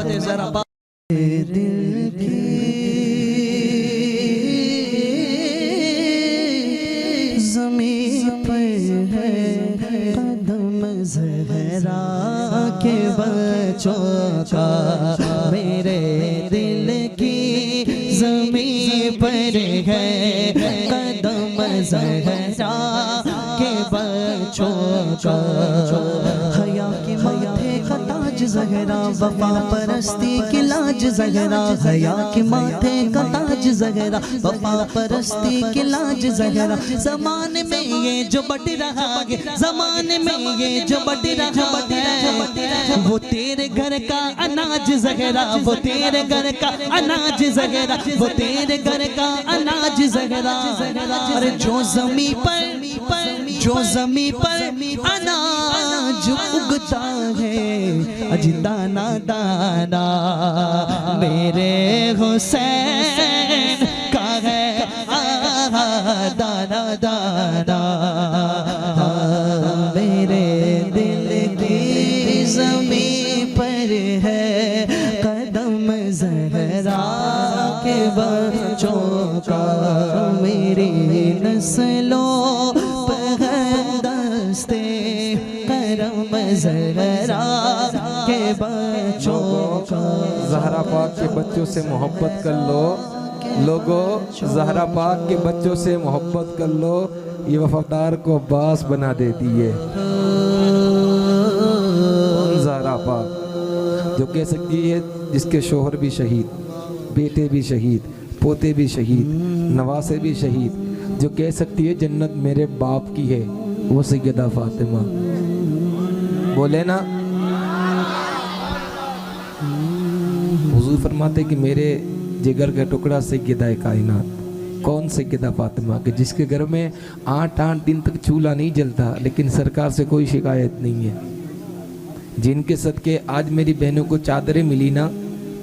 जरा दिल की ज़मीं पर है कदम ज़हरा के बच्चों का, मेरे दिल की ज़मीं पर है कदम ज़हरा के बच्चों का। हया की माथे का ताज ज़हरा, वफा परस्ती की लाज ज़हरा, हया के माथे का ताज ज़हरा, वफा परस्ती की लाज ज़हरा। ज़माने में ये जो बढ़ रहा है, ज़माने में ये जो बढ़ रहा है, वो तेरे घर का अनाज ज़हरा, वो तेरे घर का अनाज ज़हरा, वो तेरे घर का अनाज ज़हरा। अरे जो ज़मीं पर अनाज उगता है, अज दाना दाना मेरे हुसैन का है, दाना दाना मेरे दिल की ज़मीं पर है कदम ज़हरा के बच्चों का, मेरी नस्लों पर दस्ते करम ज़हरा के बच्चों का। ज़हरा पाक के बच्चों से मोहब्बत कर लो लोगों, ज़हरा पाक के बच्चों से मोहब्बत कर लो, ये वफादार को अब्बास बना देती है। ज़हरा पाक जो कह सकती है जिसके शोहर भी शहीद, बेटे भी शहीद, पोते भी शहीद, नवासे भी शहीद, जो कह सकती है जन्नत मेरे बाप की है, वो सैयदा फातिमा। बोले ना, हुजूर फरमाते कि मेरे जिगर का टुकड़ा सैयदा कायनात। कौन सैयदा फातिमा के जिसके घर में 8 दिन तक चूल्हा नहीं जलता, लेकिन सरकार से कोई शिकायत नहीं है, जिनके सदके आज मेरी बहनों को चादरें मिली ना।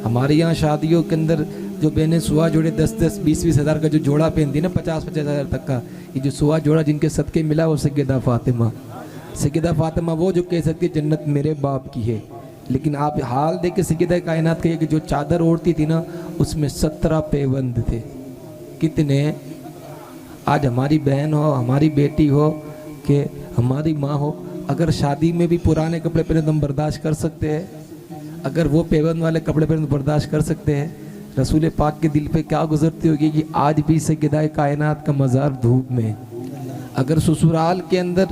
हमारे यहाँ शादियों के अंदर जो बहनें सुहा जोड़े 10-10, 20-20 हज़ार का जो जोड़ा पहनती ना, 50-50 हज़ार तक का, ये जो सुहा जोड़ा जिनके सदके मिला वो सैयदा फातिमा। सैयदा फातिमा वो जो कह सकती है जन्नत मेरे बाप की है। लेकिन आप हाल देख के सैयदा कायनात कहिए कि जो चादर ओढ़ती थी ना, उसमें 17 पैबंद थे। कितने? आज हमारी बहन हो, हमारी बेटी हो, कि हमारी माँ हो, अगर शादी में भी पुराने कपड़े पहने तो हम बर्दाश्त कर सकते हैं। अगर वो पैबंद वाले कपड़े पहने तो बर्दाश्त कर सकते हैं। रसूल पाक के दिल पे क्या गुजरती होगी कि आज भी सैयदा कायनात का मज़ार धूप में। अगर ससुराल के अंदर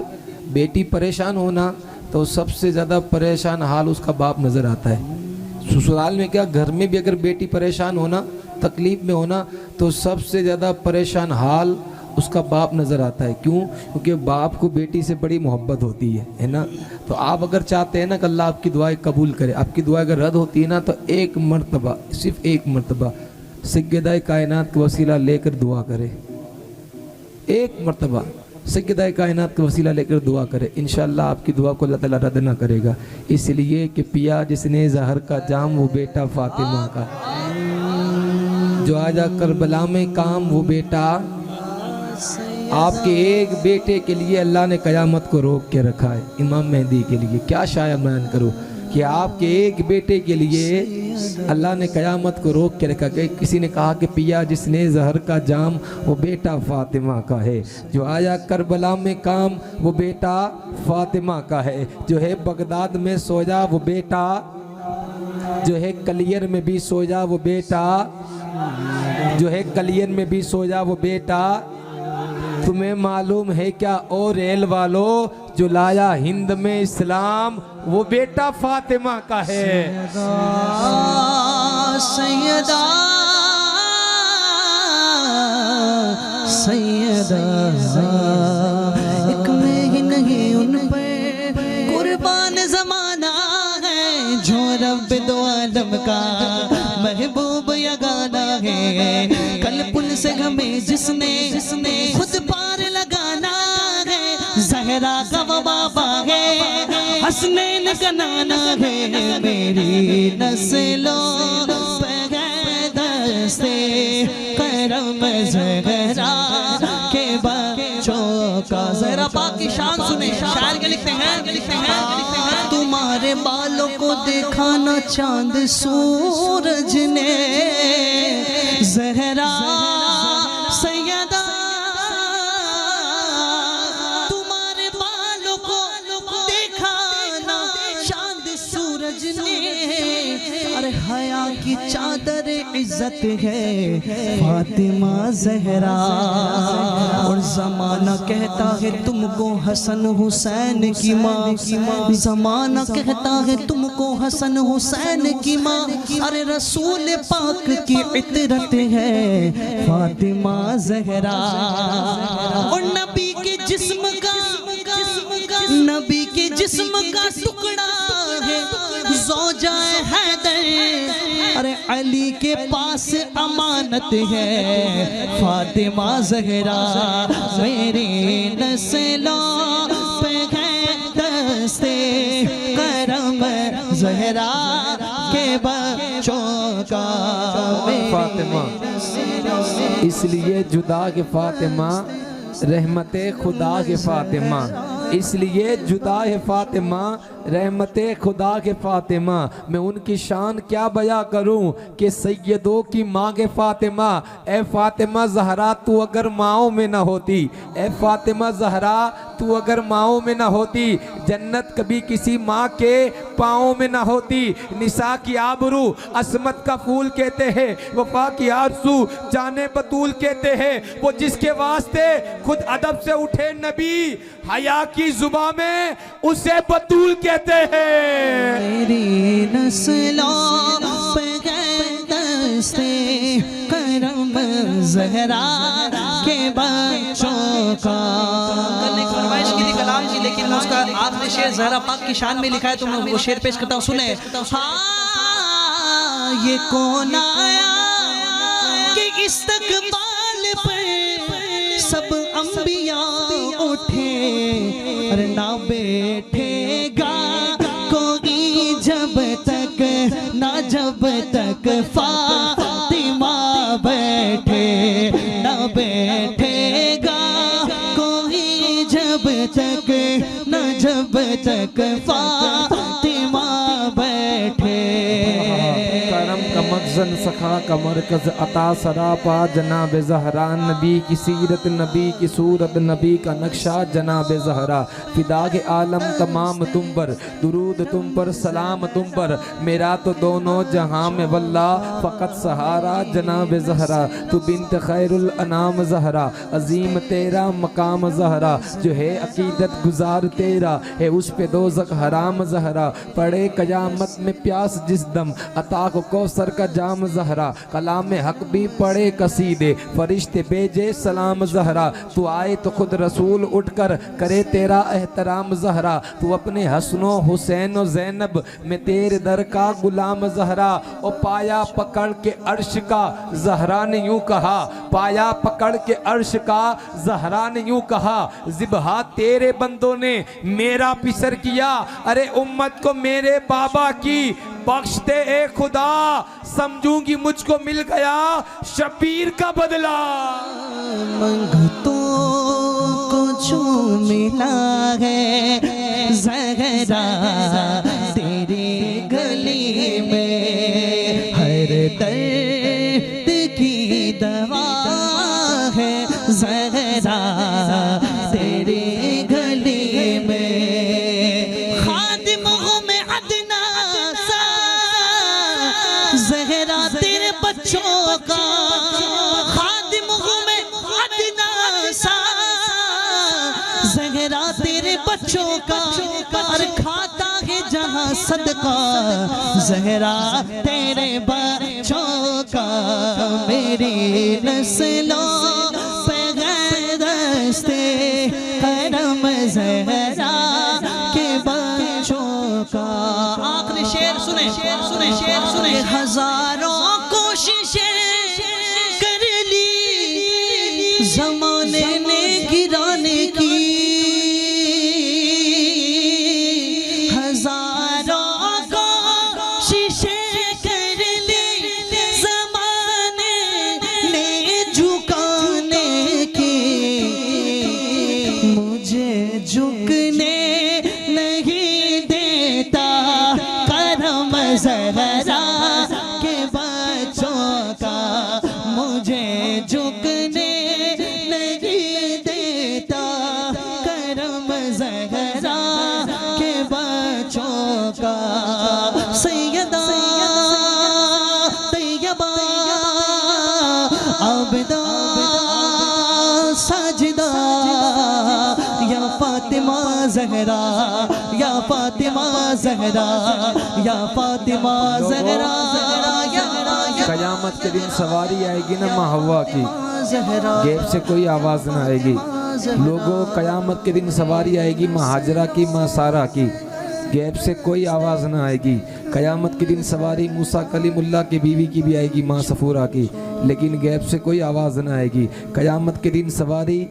बेटी परेशान होना तो सबसे ज़्यादा परेशान हाल उसका बाप नज़र आता है। ससुराल में क्या, घर में भी अगर बेटी परेशान होना, तकलीफ़ में होना, तो सबसे ज़्यादा परेशान हाल उसका बाप नज़र आता है। क्यों? क्योंकि बाप को बेटी से बड़ी मोहब्बत होती है ना। तो आप अगर चाहते हैं ना कि अल्लाह आपकी दुआएं कबूल करे, आपकी दुआ अगर रद्द होती है ना, तो एक मर्तबा, सिर्फ एक मर्तबा सैयदा कायनात का वसीला लेकर दुआ करे। एक मर्तबा सैयदा कायनात का वसीला लेकर दुआ करे, इंशाअल्लाह आपकी दुआ को अल्लाह ताला रद्द ना करेगा। इसलिए कि पिया जिसने ज़हर का जाम वो बेटा फातिमा का, जो आजा करबला में काम वो बेटा। आपके एक बेटे के लिए अल्लाह ने क़यामत को रोक के रखा है, इमाम मेहदी के लिए। क्या शायर बयान करो कि आपके एक बेटे के लिए अल्लाह ने क़यामत को रोक के रखा। कि किसी ने कहा कि पिया जिसने ज़हर का जाम वो बेटा फातिमा का है, जो आया करबला में काम वो बेटा फातिमा का है, जो है बगदाद में सोया वो बेटा, जो है कलियर में भी सोया वो बेटा, जो है कलियर में भी सोया वो बेटा। तुम्हें मालूम है क्या ओ रेल वालों, जो लाया हिंद में इस्लाम वो बेटा फातिमा का है। सैयदा सैयदा एक में ही नहीं उन पे कुर्बान ज़माना है, जो रब दो आलम का महबूब यगाना है। कल पुल से हमें जिसने खुद पार लगाना है, ज़हरा का वो बाबा है, हसनैन का नाना है। मेरी नस्लों पे दस्ते करम ज़हरा के बच्चों का। ज़हरा पाक की शान सुने, शायर के लिखते हैं तुम्हारे बालों को देखा न चांद सूरज ने, ज़हरा सैयदा तुम्हारे बालों को देखा न चांद सूरज ने। अरे हया की चादर इज्जत है फातिमा ज़हरा, और ज़माना कहता है तुमको हसन हुसैन की माँ, ज़माना कहता है तुमको हसन हुसैन की माँ। अरे रसूल पाक की इतरत है फातिमा ज़हरा, और नबी के जिस्म का नबी के जिस्म का टुकड़ा है ज़ौजाए हैदर। अरे अली के पास अमानत है फातिमा ज़हरा, मेरी नस्लों पे है दस्ते करम ज़हरा के बच्चों का। फातिमा इसलिए जुदा के फातिमा, रहमते खुदा के फातिमा, इसलिए जुदा है फातिमा, रहमते खुदा के फातिमा। मैं उनकी शान क्या बयां करूं कि सैयदों की माँ के फातिमा। ए फातिमा ज़हरा तू अगर माओं में ना होती, ए फातिमा ज़हरा तू अगर माओं में ना होती, जन्नत कभी किसी माँ के पाँव में ना होती। निसा की आबरू असमत का फूल कहते हैं, वफा की आरज़ू जाने बतूल कहते हैं। वो जिसके वास्ते खुद अदब से उठे नबी, हया की जुबां में उसे बतूल कहते हैं। मेरी नस्लों पे दस्ते करम ज़हरा के बच्चों का। कल एक फरमाइश की थी कलाम जी, लेकिन उसका आखिरी शेर ज़हरा पाक की शान में लिखा है, तो मैं वो शेर पेश करता हूँ, सुने। हाँ ये कौन आया कि इस्तकबाल पर सब अंबिया उठे, अरे ना बैठेगा कोई जब तक, ना जब तक फातिमा बैठे, ना बैठेगा कोई जब तक, ना जब तक फातिमा बैठे। करम का मखज़न सखा का मरकज़ अता सरापा जनाब ज़हरा, नबी की सीरत नबी की सूरत नबी का नक्शा जनाब ज़हरा। फिदा के आलम तमाम तुम पर, दुरूद तुम पर सलाम तुम पर, मेरा तो दोनों जहां में वल्ला फ़कत सहारा जनाब ज़हरा। तू बिन्त खैरुल अनाम ज़हरा, अजीम तेरा मकाम ज़हरा, जो है अकीदत गुजार तेरा है उस पे दोज़ख हराम ज़हरा। पड़े क़यामत में प्यास जिस दम, अता को कौसर का जाम ज़हरा। कलाम हक भी पड़े कसीदे, फरिश्ते भेजे सलाम ज़हरा। तू आए तो खुद रसूल उठकर करे तेरा एहतराम ज़हरा। तू अपने हसनो हुसैन और ज़ैनब में तेरे दर का गुलाम ज़हरा। और पाया पकड़ के अर्श का ज़हरा ने यूं कहा, पाया पकड़ के अर्श का ज़हरा ने यूं कहा, ज़िबहा तेरे बंदों ने मेरा पिसर किया। अरे उम्मत को मेरे बाबा की बख्श दे ए खुदा, समझूंगी मुझको मिल गया शबीर का बदला। मंगतों को जो मिला है ज़हरा तेरी गली में, हर दर्द की दवा है ज़हरा तेरी गली में। खादिमों में अदना सा ज़हरा तेरे बच्चों का, खादिमों में अदना सा ज़हरा तेरे बच्चों का। और खाता है जहाँ सदका ज़हरा तेरे बच्चों का। मेरी नस्लों पे है दस्ते करम ज़हरा के बच्चों का। आखिरी शेर सुने, शेर सुने, शेर सुने। हजारों कोशिशें कर ली ज़माने ने गिराने की, झुकने नहीं देता आबिदा साजिदा या फातिमा जहरा या फातिमा जहरा या फातिमा जहरा कयामत के दिन सवारी आएगी ना माँ हव्वा की, गैब से कोई आवाज़ ना आएगी। लोगों, कयामत के दिन सवारी आएगी माँ हाजरा की, माँ सारा की, गैब से कोई आवाज़ ना आएगी। कयामत के दिन सवारी मूसा कलीमुल्लाह की बीवी की भी आएगी, माँ सफूरा की, लेकिन गैब से कोई आवाज़ ना आएगी। कयामत के दिन सवारी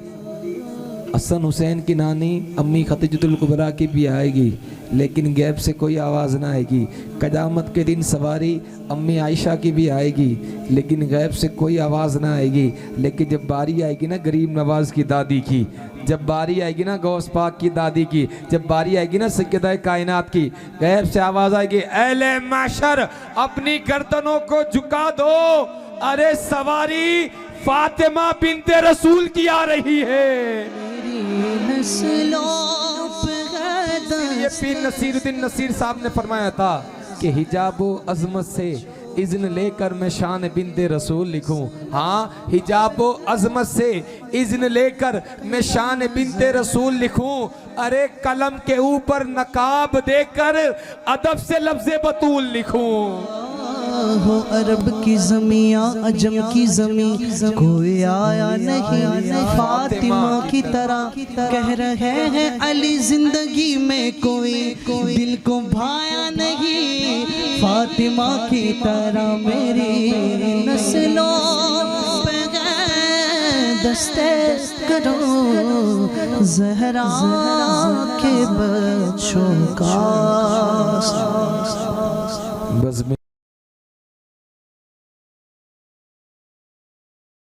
हसन हुसैन की नानी अम्मी खतीजतुल कुबरा की भी आएगी, लेकिन गैब से कोई आवाज़ ना आएगी। कयामत के दिन सवारी अम्मी आयशा की भी आएगी, लेकिन गैब से कोई आवाज़ ना आएगी। लेकिन जब बारी आएगी ना गरीब नवाज की दादी की, जब बारी आएगी ना गौस पाक की दादी की, जब बारी आएगी ना सैयदा कायनात की, गैब से आवाज़ आएगी, अहले माशर अपनी गर्दनों को झुका दो, अरे सवारी फातिमा बिन्ते रसूल की आ रही है। ये पीर नसीरुद्दीन नसीर साहब ने फरमाया था कि हिजाबो अजमत से इज़्न लेकर मैं शान बिन्ते रसूल लिखूं। हाँ, हिजाबो अजमत से इज़्न लेकर मैं शान बिन्ते रसूल लिखूं। अरे कलम के ऊपर नकाब देकर अदब से लफ्ज़े बतूल लिखूं। हो अरब की ज़मीं अजम की ज़मीं कोई आया नहीं फातिमा की तरह, कह रहे हैं अली जिंदगी में कोई दिल को भाया नहीं फातिमा की तरह। मेरी नस्लों पे दस्ते करो ज़हरा के बच्चों का। बस